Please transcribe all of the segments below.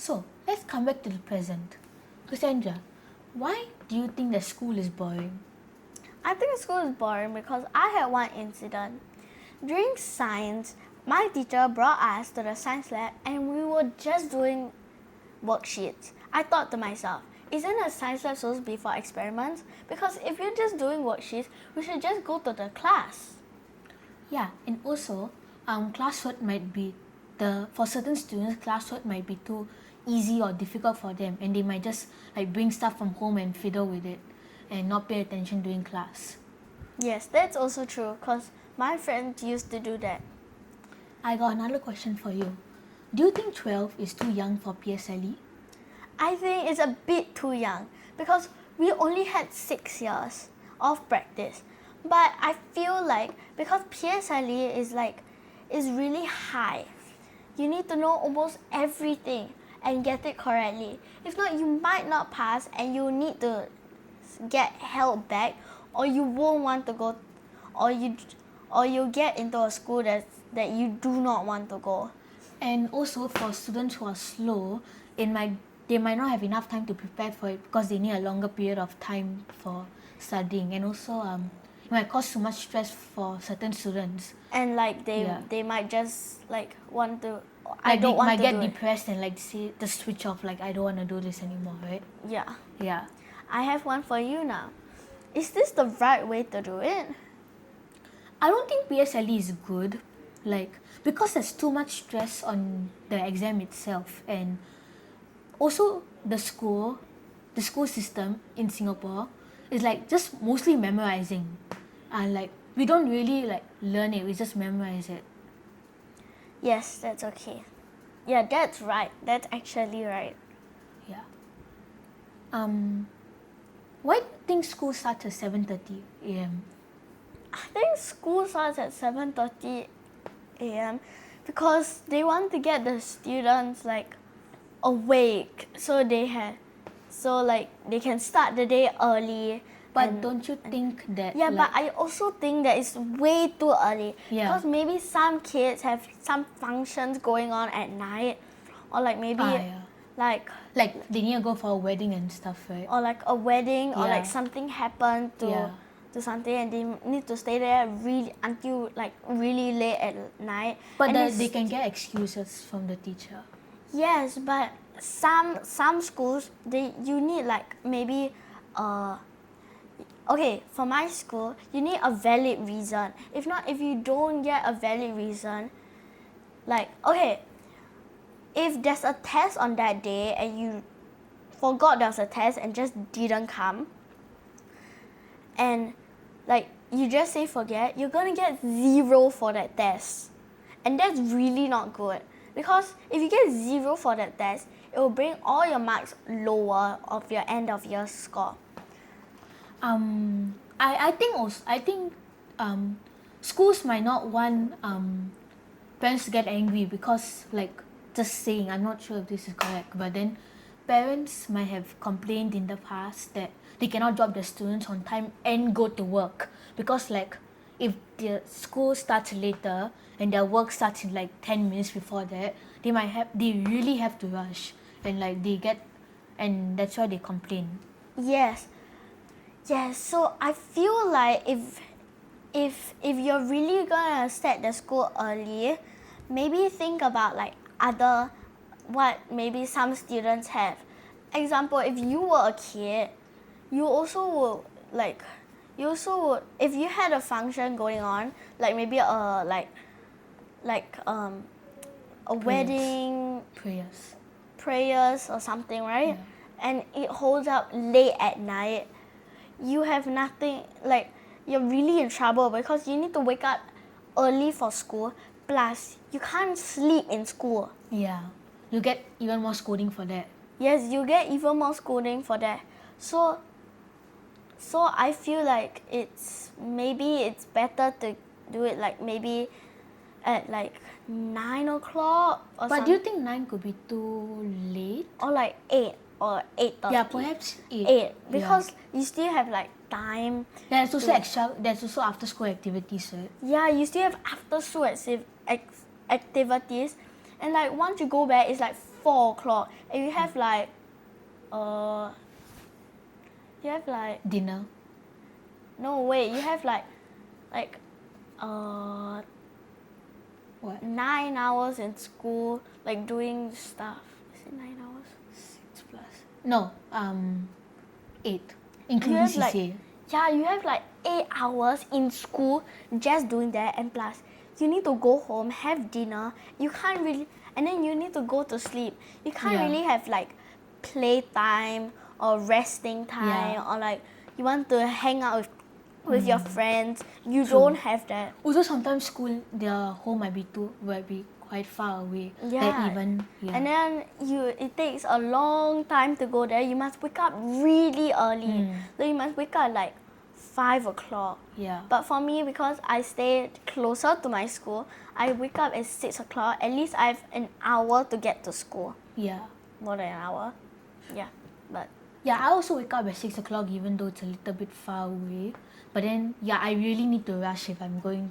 So, let's come back to the present. Cassandra, why do you think that school is boring? I think school is boring because I had one incident. During science, my teacher brought us to the science lab and we were just doing worksheets. I thought to myself, isn't a science lab supposed to be for experiments? Because if you're just doing worksheets, we should just go to the class. Yeah, and also, classwork might be for certain students, classwork might be too easy or difficult for them, and they might just like bring stuff from home and fiddle with it, and not pay attention during class. Yes, that's also true because my friend used to do that. I got another question for you. Do you think 12 is too young for PSLE? I think it's a bit too young because we only had 6 years of practice. But I feel like because PSLE is really high, you need to know almost everything and get it correctly. If not, you might not pass and you need to get held back, or you won't want to go, or you get into a school that you do not want to go. And also for students who are slow, they might not have enough time to prepare for it because they need a longer period of time for studying, and also it might cause too much stress for certain students. And they might just want to. They might get depressed and say the switch off, I don't want to do this anymore, right? Yeah. Yeah. I have one for you now. Is this the right way to do it? I don't think PSLE is good, because there's too much stress on the exam itself, and also the school system in Singapore is just mostly memorizing, and we don't really learn it, we just memorize it. Yes, that's okay. Yeah, that's right. That's actually right. Yeah. Why do you think school starts at 7:30 a.m.? I think school starts at 7:30 a.m. because they want to get the students awake so they can start the day early. But don't you think that... Yeah, but I also think that it's way too early. Yeah. Because maybe some kids have some functions going on at night, or maybe they need to go for a wedding and stuff, right? or a wedding, Yeah. or something happened to something and they need to stay there until really late at night. But they can get excuses from the teacher. Yes, but some schools you need maybe okay, for my school you need a valid reason. If not, if you don't get a valid reason, okay, if there's a test on that day and you forgot there was a test and just didn't come, and you just say forget, you're gonna get 0 for that test, and that's really not good. Because if you get 0 for that test, it will bring all your marks lower of your end of year score. I think schools might not want parents to get angry because just saying, I'm not sure if this is correct, but then parents might have complained in the past that they cannot drop their students on time and go to work because if their school starts later and their work starts in 10 minutes before that, they really have to rush, and and that's why they complain. Yes, so I feel if you're really gonna start the school early, maybe think about what maybe some students have. Example, if you were a kid, you also would if you had a function going on, maybe a wedding, prayers or something, right? Yeah. And it holds up late at night, you have nothing, you're really in trouble because you need to wake up early for school, plus you can't sleep in school. Yeah, you get even more scolding for that. Yes, you get even more scolding for that. So I feel it's better to do it maybe at 9 o'clock or something. But do you think 9 could be too late? Or 8 or 8:30. Yeah, perhaps 8. 8 because you still have time. There's also there's also after school activities, right? Yeah, you still have after school activities, and once you go back, it's 4 o'clock, and you have like Dinner. no wait, you have like What? 9 hours in school, like doing stuff. Is it 9 hours? 6 plus. No, 8, including You have CCA. yeah, you have like 8 hours in school just doing that, and plus you need to go home, have dinner. You can't really, and then you need to go to sleep. You can't really have like playtime or resting time, or like you want to hang out with your friends. You don't have that. Also, sometimes school, their home might be quite far away. That even And then it takes a long time to go there. You must wake up really early. So you must wake up like 5 o'clock. Yeah. But for me, because I stay closer to my school, I wake up at 6 o'clock. At least I have an hour to get to school. Yeah. More than an hour. Yeah. But yeah, I also wake up at 6 o'clock even though it's a little bit far away. But then, yeah, I really need to rush if I'm going,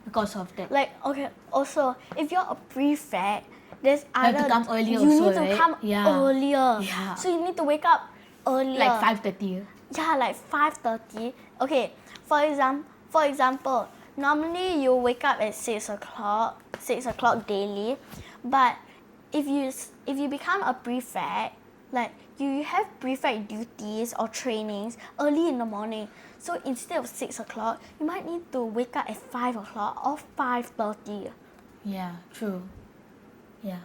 because of that. like, okay, also, if you're a prefect, there's have to come earlier you also, need to right? come earlier. Yeah. So you need to wake up earlier. Like 5:30. Yeah, like 5:30. Okay, for example, normally you wake up at 6 o'clock daily, but if you become a prefect, like you have prefect duties or trainings early in the morning. So instead of 6 o'clock, you might need to wake up at 5 o'clock or 5:30. Yeah, true. Yeah.